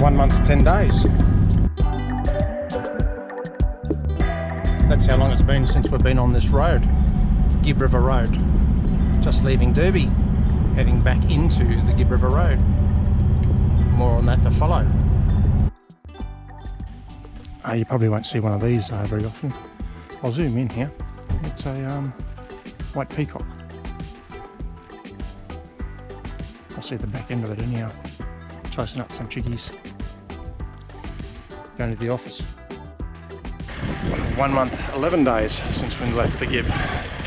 1 month, 10 days. That's how long it's been since we've been on this road, Gibb River Road. Just leaving Derby, heading back into the Gibb River Road. More on that to follow. You probably won't see one of these very often. I'll zoom in here. It's a white peacock. I'll see the back end of it anyhow. Chasing up some chickies. Going to the office. 1 month, 11 days since we left the Gibb.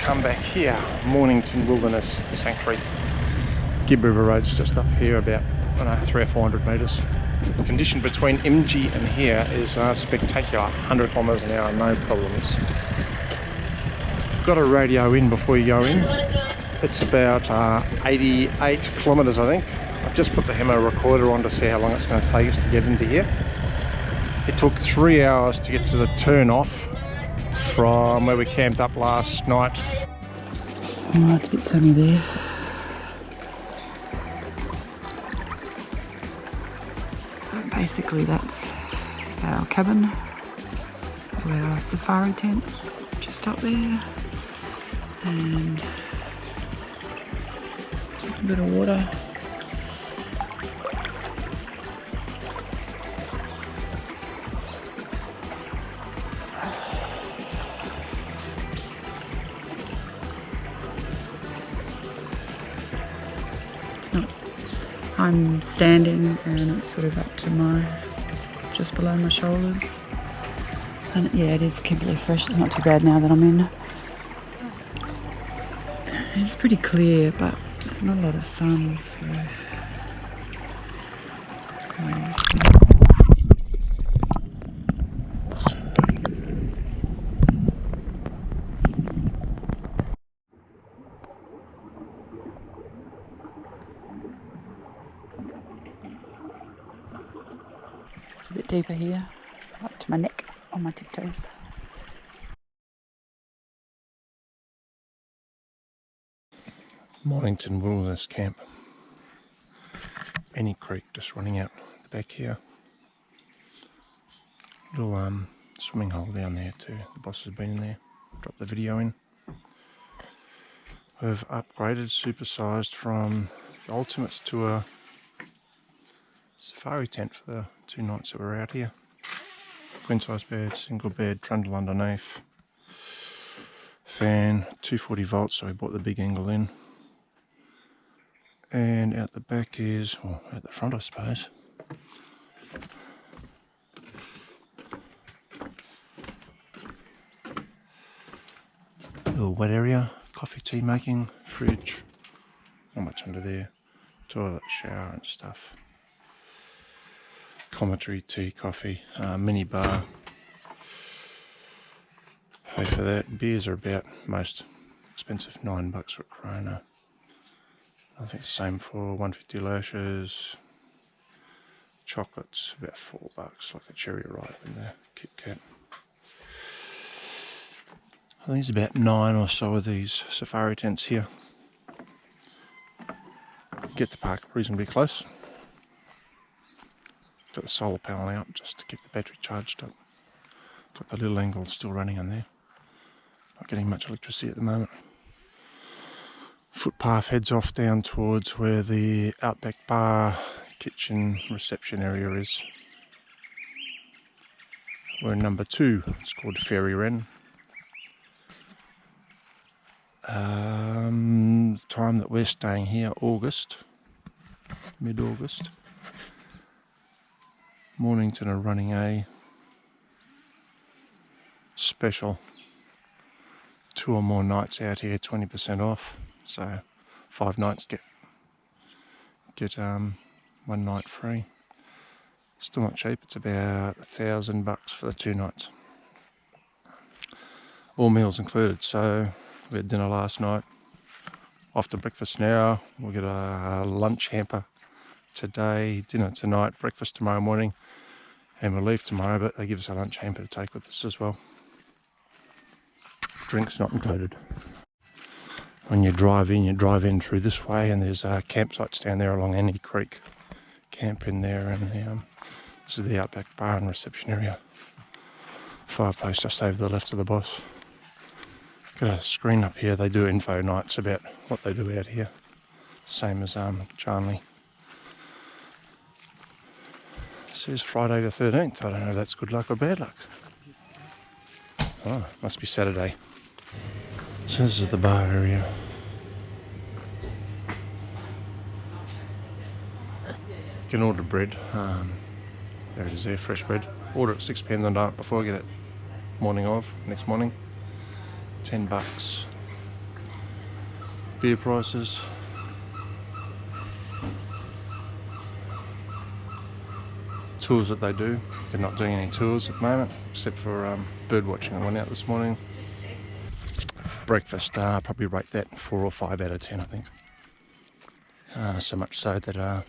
Come back here, Mornington Wilderness Sanctuary. Gibb River Road's just up here about, I don't know, 300 or 400 metres. The condition between MG and here is spectacular. 100 kilometres an hour, no problems. Got a radio in before you go in. It's about 88 kilometres, I think. I've just put the Hemo recorder on to see how long it's going to take us to get into here. It took 3 hours to get to the turn off from where we camped up last night. Oh, it's a bit sunny there. Basically that's our cabin, our safari tent just up there, and just a bit of water. I'm standing and it's sort of up to just below my shoulders, and yeah, it is completely fresh. It's not too bad now that I'm in. It's pretty clear, but there's not a lot of sun, so it's a bit deeper here, up to my neck on my tiptoes. Mornington Wilderness Camp. Any creek just running out the back here. Little swimming hole down there too. The boss has been in there. Dropped the video in. We've upgraded, supersized from the Ultimates to a safari tent for the 2 nights that we're out here. Queen size bed, single bed, trundle underneath. Fan, 240 volts, so we bought the big angle in. And out the back is, well, at the front I suppose, little wet area, coffee, tea making, fridge, not much under there, toilet, shower and stuff. Commentary, tea, coffee, mini bar. Pay for that. Beers are about, most expensive, $9 for a Corona. I think the same for 150 lashes. Chocolates about $4, like the cherry ripe and the Kit Kat. I think there's about 9 or so of these safari tents here. Get the park reasonably close. Got the solar panel out just to keep the battery charged up. Got the little angle still running on there. Not getting much electricity at the moment. Footpath heads off down towards where the outback bar, kitchen, reception area is. We're in number 2. It's called Fairy Wren. The time that we're staying here, August, mid-August. Mornington are running a special 2 or more nights out here, 20% off. So 5 nights get 1 night free. Still not cheap. It's about $1,000 for the 2 nights. All meals included. So we had dinner last night. After breakfast now, we'll get a lunch hamper today, dinner tonight, breakfast tomorrow morning, and we'll leave tomorrow, but they give us a lunch hamper to take with us as well. Drinks not included. When you drive in through this way, and there's campsites down there along Annie Creek. Camp in there, and This is the outback bar and reception area. Fireplace just over the left of the boss. Got a screen up here. They do info nights about what they do out here. Same as Charnley. It says Friday the 13th. I don't know if that's good luck or bad luck. Oh, must be Saturday. So this is the bar area. You can order bread. There it is there, fresh bread. Order at 6 p.m. the night before, get it morning of, next morning. $10. Beer prices. Tours that they do. They're not doing any tours at the moment, except for bird watching. I went out this morning. Breakfast, probably rate that 4 or 5 out of 10, I think. So much so that a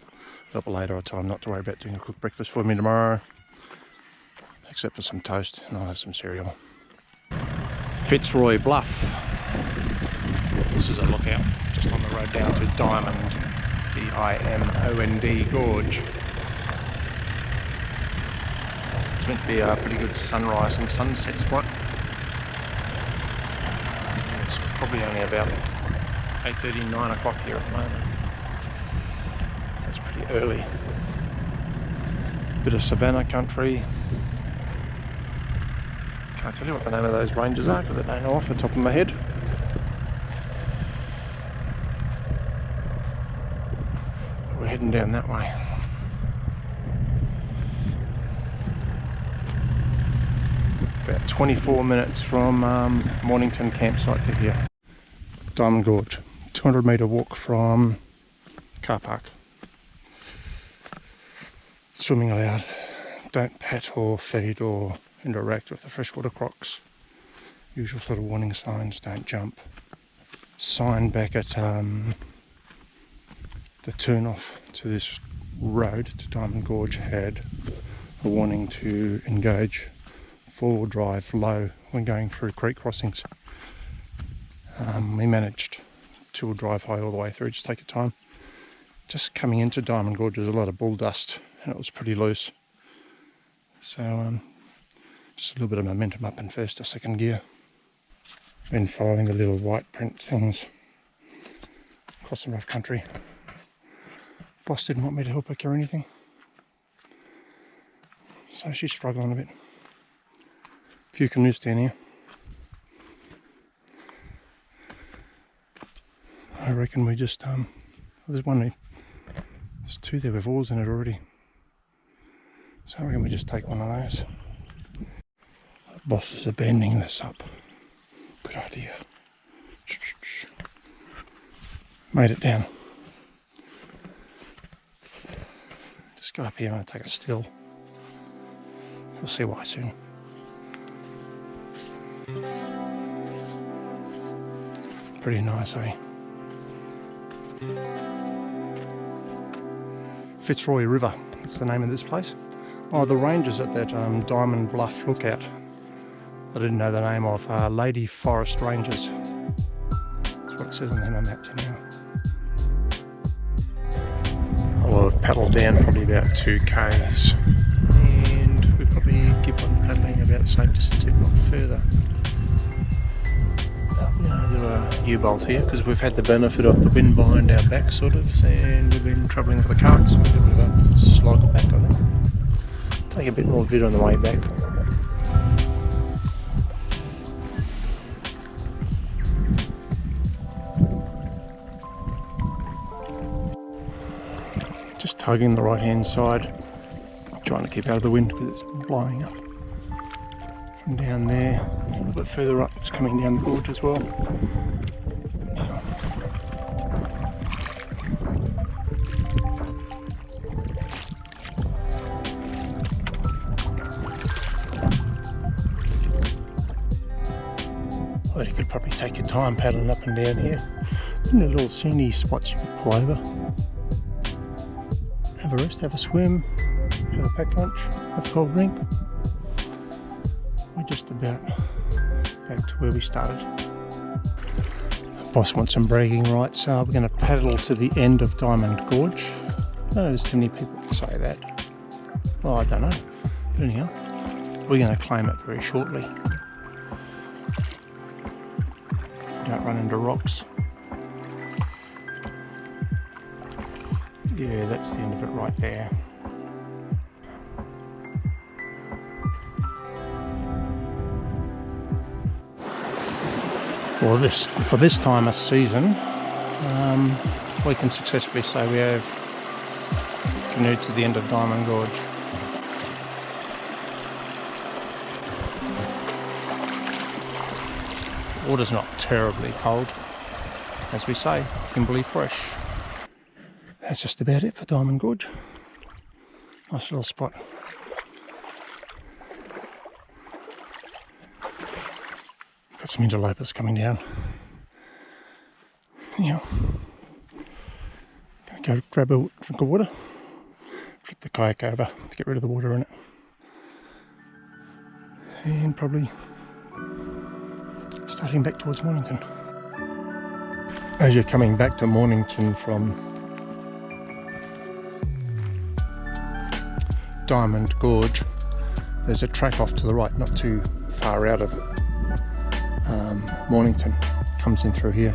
little bit later I told them not to worry about doing a cooked breakfast for me tomorrow, except for some toast, and I'll have some cereal. Fitzroy Bluff. This is a lookout just on the road down to Diamond, D-I-M-O-N-D Gorge. It's meant to be a pretty good sunrise and sunset spot. It's probably only about 8:30, 9 o'clock here at the moment. That's pretty early. Bit of savannah country. Can't tell you what the name of those ranges are because I don't know off the top of my head. But we're heading down that way. About 24 minutes from Mornington campsite to here. Diamond Gorge. 200 metre walk from car park. Swimming allowed. Don't pet or feed or interact with the freshwater crocs. Usual sort of warning signs, don't jump. Sign back at the turn off to this road to Diamond Gorge had a warning to engage 4-wheel drive low when going through creek crossings. We managed 2-wheel drive high all the way through, just take your time. Just coming into Diamond Gorge there's a lot of bull dust and it was pretty loose. So just a little bit of momentum up in first or second gear. Been following the little white print things across some rough country. Boss didn't want me to help her carry anything, so she's struggling a bit. A few canoes down here. I reckon we just there's there's 2 there with oars in it already, so I reckon we just take one of those. Bosses are bending this up. Good idea. Shh, shh, shh. Made it down. Just go up here and take it still. You'll see why soon. Pretty nice, eh? Fitzroy River, that's the name of this place. Oh, the rangers at that Diamond Bluff lookout, I didn't know the name of, Lady Forest Rangers. That's what it says on the map anyhow. I'll have paddled down probably about 2 k's, and we probably keep on paddling about the same distance, if not further. We've got a U-bolt here because we've had the benefit of the wind behind our back sort of, and we've been travelling with the current, so we've got a bit of a slog back on it. Take a bit more vid on the way back. Just tugging the right hand side, trying to keep out of the wind because it's blowing up from down there. A little bit further up it's coming down the gorge as well. Well, you could probably take your time paddling up and down here. In the little sandy spots you could pull over. Have a rest, have a swim, have a packed lunch, have a cold drink. We're just about back to where we started. Boss wants some bragging rights, so we're going to paddle to the end of Diamond Gorge. I don't know there's too many people that say that. Well, I don't know. But anyhow, we're going to claim it very shortly. Don't run into rocks. Yeah, that's the end of it right there. Well, for this time of season, we can successfully say we have canoed to the end of Diamond Gorge. Water's not terribly cold, as we say, Kimberley fresh. That's just about it for Diamond Gorge. Nice little spot. Got some interlopers coming down. Yeah. Gonna go grab a drink of water, flip the kayak over to get rid of the water in it, and probably start heading back towards Mornington. As you're coming back to Mornington from Diamond Gorge, there's a track off to the right, not too far out of Mornington. It comes in through here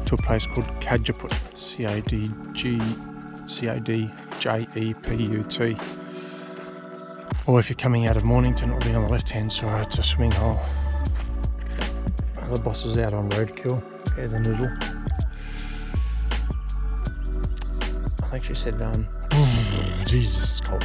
to a place called Cadjeput, C-A-D-J-E-P-U-T. Or if you're coming out of Mornington, it'll be on the left hand side. It's a swimming hole. The boss is out on roadkill. Yeah, the noodle. I think she said, Jesus, it's cold.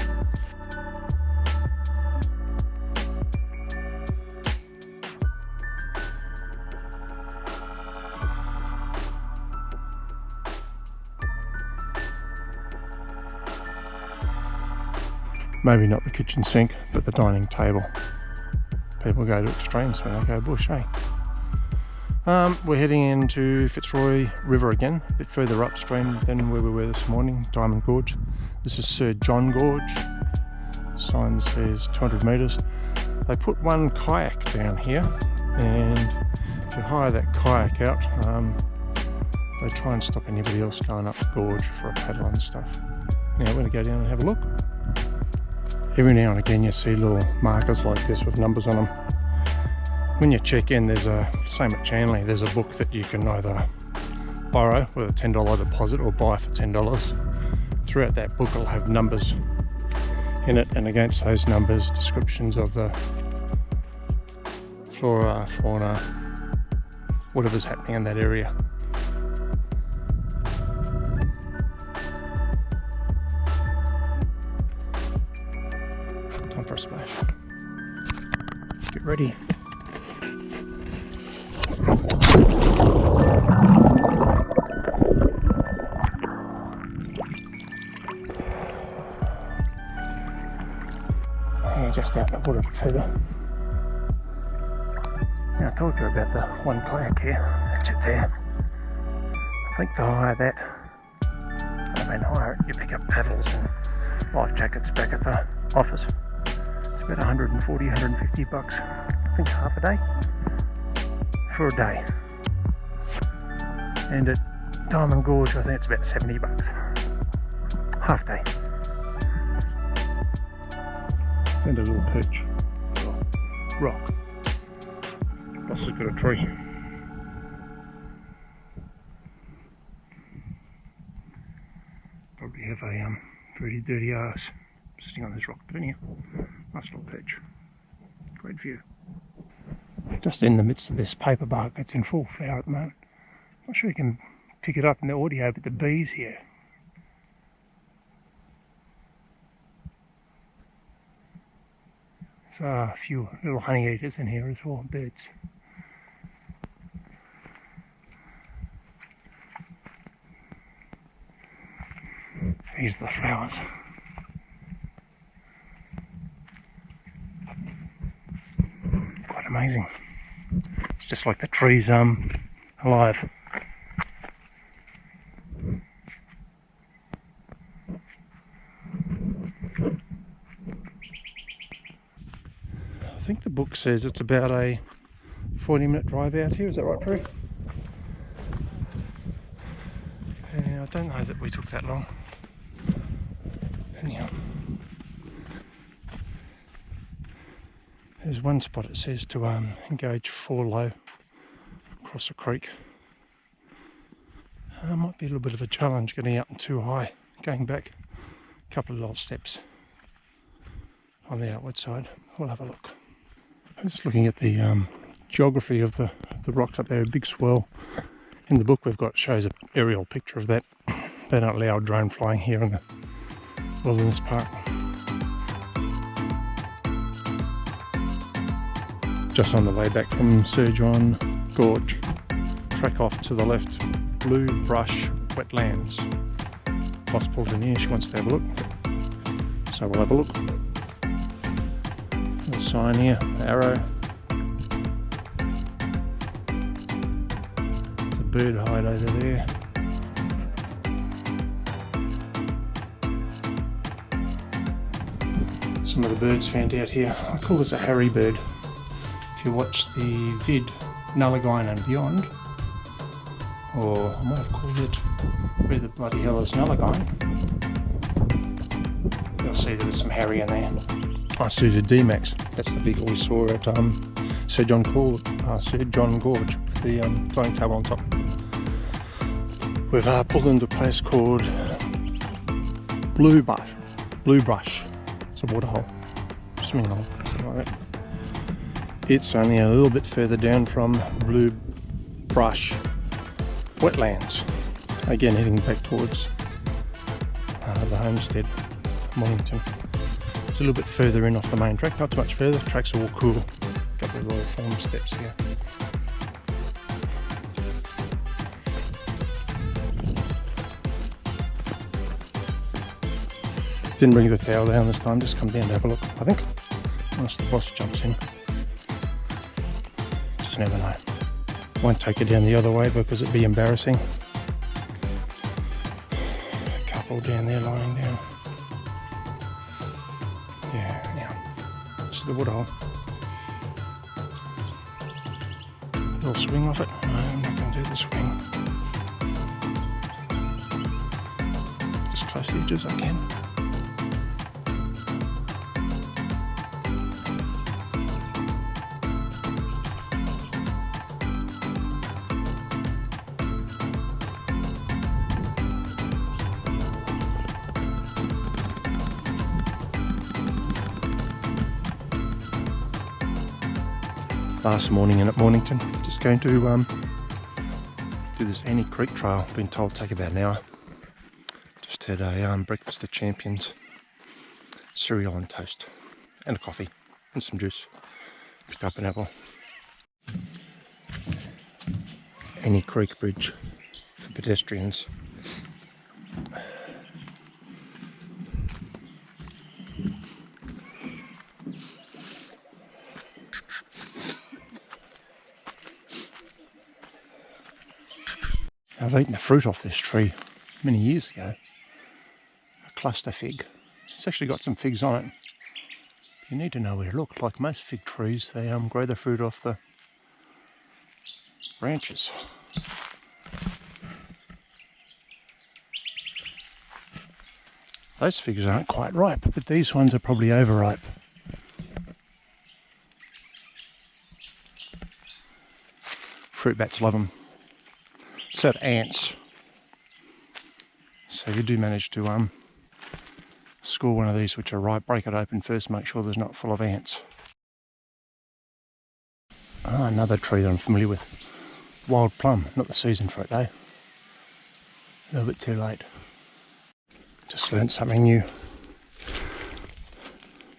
Maybe not the kitchen sink, but the dining table. People go to extremes when they go bush, eh? We're heading into Fitzroy River again, a bit further upstream than where we were this morning, Diamond Gorge. This is Sir John Gorge. Sign says 200 metres. They put one kayak down here, and if you hire that kayak out, they try and stop anybody else going up the gorge for a paddle and stuff. Now we're going to go down and have a look. Every now and again you see little markers like this with numbers on them. When you check in, there's same at Chanley, there's a book that you can either borrow with a $10 deposit or buy for $10. Throughout that book it'll have numbers in it, and against those numbers descriptions of the flora, fauna, whatever's happening in that area. Time for a splash. Get ready. Just out in the water further. Now I told you about the one kayak here. That's it there. I think to hire that, hire it, you pick up paddles and life jackets back at the office. It's about 140, 150 bucks. I think half a day. For a day. And at Diamond Gorge I think it's about 70 bucks. Half day. And a little perch. Oh, rock. Plus it's got a tree. Probably have a pretty dirty ass sitting on this rock, but anyhow, nice little perch. Great view. Just in the midst of this paper bark that's in full flower at the moment. Not sure you can pick it up in the audio, but the bees here. There's a few little honey eaters in here as well, birds. These are the flowers. Quite amazing. It's just like the trees alive. I think the book says it's about a 40-minute drive out here. Is that right, Prue? Yeah, I don't know that we took that long. Anyhow, There's one spot it says to engage 4 low across a creek. Might be a little bit of a challenge getting up and too high, going back a couple of little steps on the outward side. We'll have a look. I'm just looking at the geography of the rocks up there. A big swell in the book we've got shows an aerial picture of that. They don't allow drone flying here in the Wilderness Park. Just on the way back from Sir John Gorge, track off to the left, Blue Brush Wetlands. Boss pulled in here, she wants to have a look, so we'll have a look. The sign here, arrow. There's a bird hide over there. Some of the birds found out here. I call this a Harry bird. If you watch the vid Nullagine and Beyond, or I might have called it Where the Bloody Hell is Nullagine, you'll see there was some Harry in there. I see the D-Max. That's the vehicle we saw at Sir John Gorge with the dining table on top. We've pulled into a place called Blue Brush. It's a waterhole, swimming hole, something like that. It's only a little bit further down from Blue Brush Wetlands. Again, heading back towards the homestead, Mornington. It's a little bit further in off the main track, not too much further. The track's all cool. A couple of little form steps here. Didn't bring the towel down this time, just come down to have a look, I think. Unless the boss jumps in. Just never know. Won't take it down the other way because it'd be embarrassing. A couple down there lying down. Yeah, now. This is the waterhole. Little swing off it. No, I'm not going to do the swing. Just close the edges I can. Last morning in at Mornington, just going to do this Annie Creek trail. Been told to take about an hour. Just had a breakfast at Champions, cereal and toast, and a coffee and some juice. Picked up an apple. Annie Creek Bridge for pedestrians. I've eaten the fruit off this tree many years ago. A cluster fig. It's actually got some figs on it. You need to know where to look. Like most fig trees, they grow the fruit off the branches. Those figs aren't quite ripe, but these ones are probably overripe. Fruit bats love them. So do ants. So you do manage to score one of these which are ripe, break it open first, make sure there's not full of ants. Ah, another tree that I'm familiar with. Wild plum, not the season for it though. A little bit too late. Just learnt something new.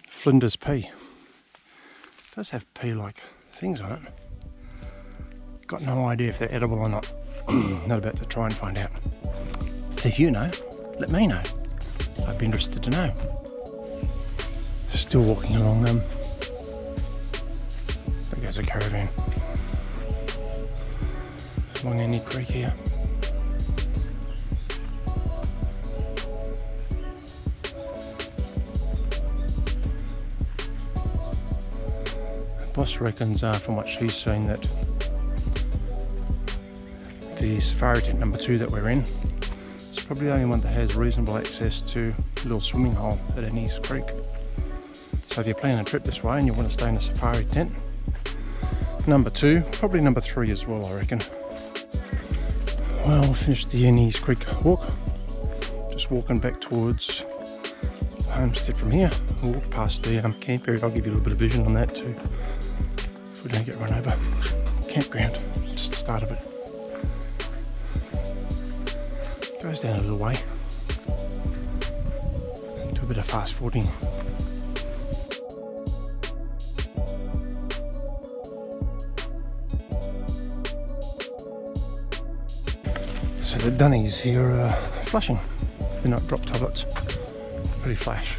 Flinders pea. It does have pea-like things on it. Got no idea if they're edible or not. Not about to try and find out. If you know, let me know. I'd be interested to know. Still walking along them. There goes a caravan. Along Annie Creek here. Boss reckons from what she's seen that the safari tent number 2 that we're in, it's probably the only one that has reasonable access to a little swimming hole at Annie's Creek. So if you're planning a trip this way and you want to stay in a safari tent, number 2, probably number 3 as well, I reckon. Well, we finished the Ennies Creek walk. Just walking back towards the homestead from here. We'll walk past the camp area. I'll give you a little bit of vision on that too, if we don't get run over. Campground, just the start of it. Goes down a little way. Do a bit of fast forwarding. So the dunnies here are flushing. They're not drop toilets. Pretty flash.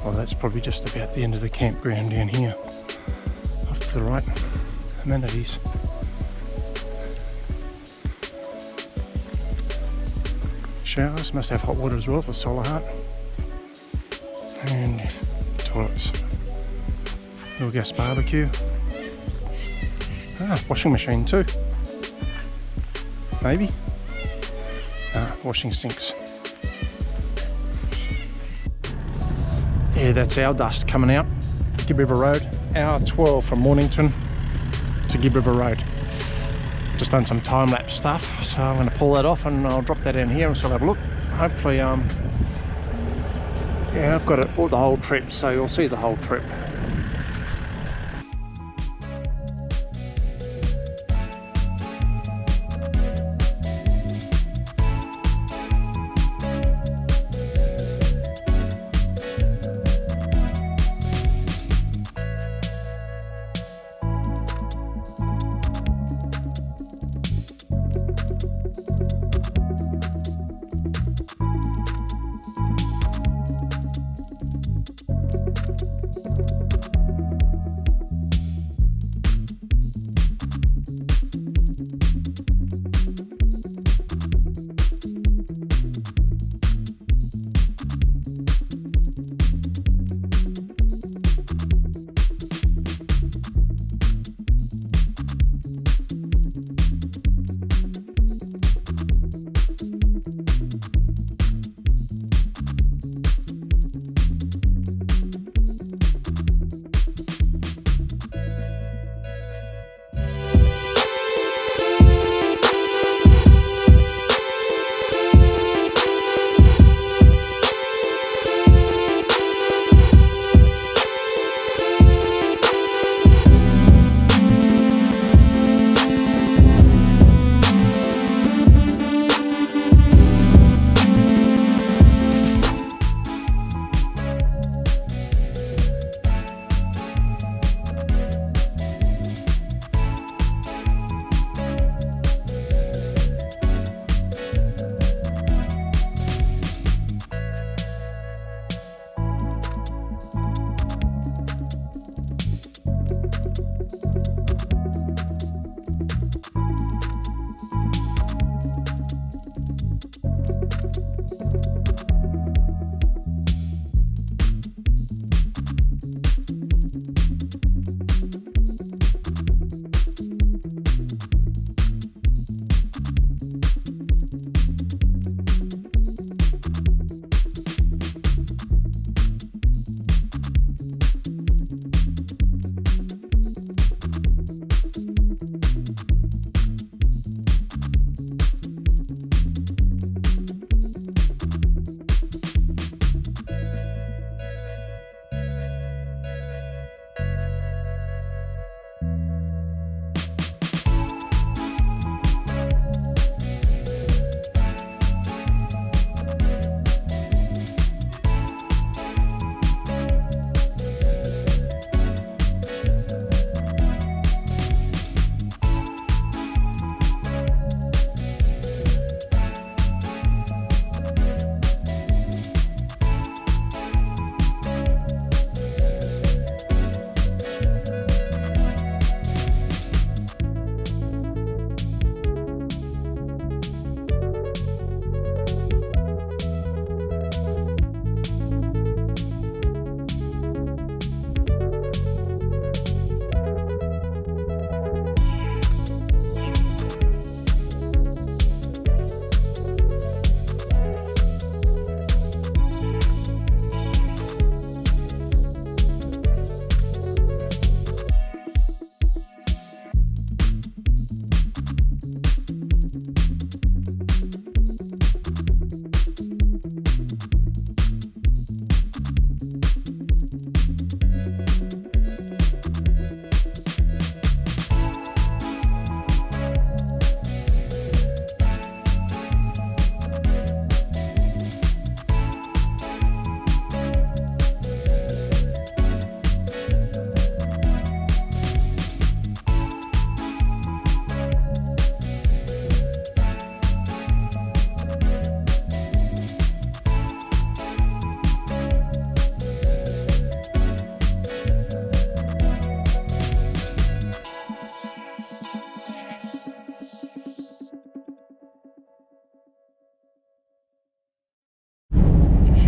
Well, that's probably just about the end of the campground down here. Off to the right. Amenities. Showers, must have hot water as well for Solar Heart. And toilets. Little gas barbecue. Washing machine too. Maybe. Washing sinks. Yeah, that's our dust coming out. Gibb River Road. Hour 12 from Mornington to Gibb River Road. Just done some time-lapse stuff, so I'm going to pull that off and I'll drop that in here and so I'll have a look. Hopefully, yeah, I've got it all the whole trip, so you'll see the whole trip.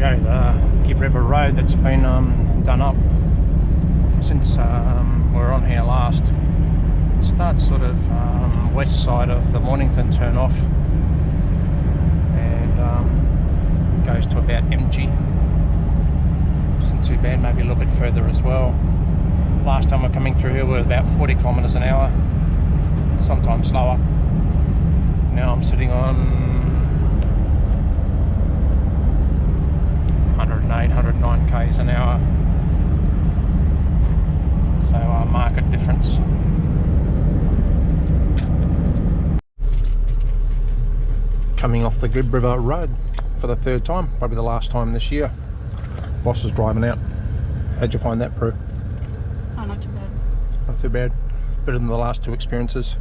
show the Gibb River Road that's been done up since we were on here last. It starts sort of west side of the Mornington turn off and goes to about MG. Isn't too bad, maybe a little bit further as well. Last time we're coming through here we were about 40 kilometres an hour, sometimes slower. Now I'm sitting on 108, 109 k's an hour. So market difference. Coming off the Gibb River Road for the third time, probably the last time this year. Boss is driving out. How'd you find that, Prue? Oh, not too bad. Not too bad. Better than the last two experiences.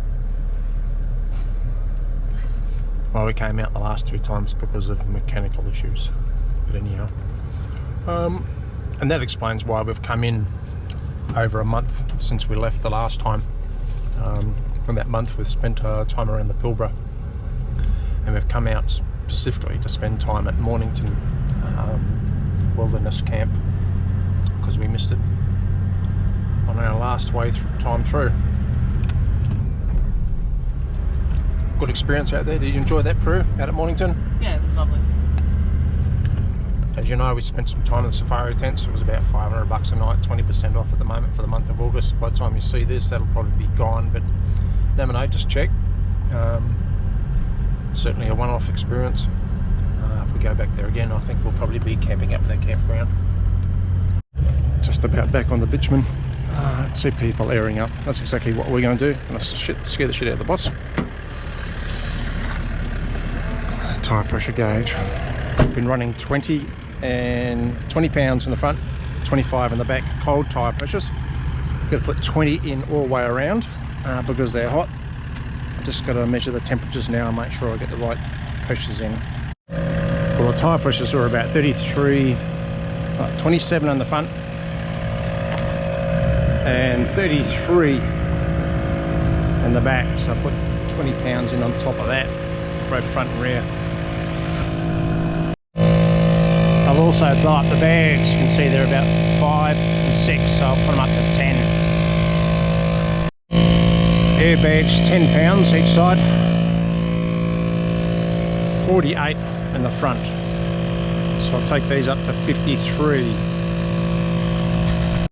Well, we came out the last two times because of mechanical issues. But anyhow. And that explains why we've come in over a month since we left the last time. In that month we've spent time around the Pilbara. And we've come out specifically to spend time at Mornington Wilderness Camp because we missed it on our last time through. Good experience out there. Did you enjoy that, Prue, out at Mornington? Yeah, it was lovely. As you know, we spent some time in the safari tents. It was about $500 a night, 20% off at the moment for the month of August. By the time you see this, that'll probably be gone, but never know, just check. Certainly a one-off experience. If we go back there again, I think we'll probably be camping up at that campground. Just about back on the bitumen. See people airing up. That's exactly what we're going to do. I'm going to scare the shit out of the boss. Tyre pressure gauge. Been running 20 pounds in the front, 25 in the back. Cold tyre pressures. Got to put 20 in all the way around because they're hot. Just got to measure the temperatures now and make sure I get the right pressures in. Well, the tyre pressures are about 33, 27 on the front and 33 in the back. So I put 20 pounds in on top of that, both front and rear. I've also blown up the bags. You can see they're about 5 and 6, so I'll put them up to 10. Airbags, 10 pounds each side. 48 in the front. So I'll take these up to 53.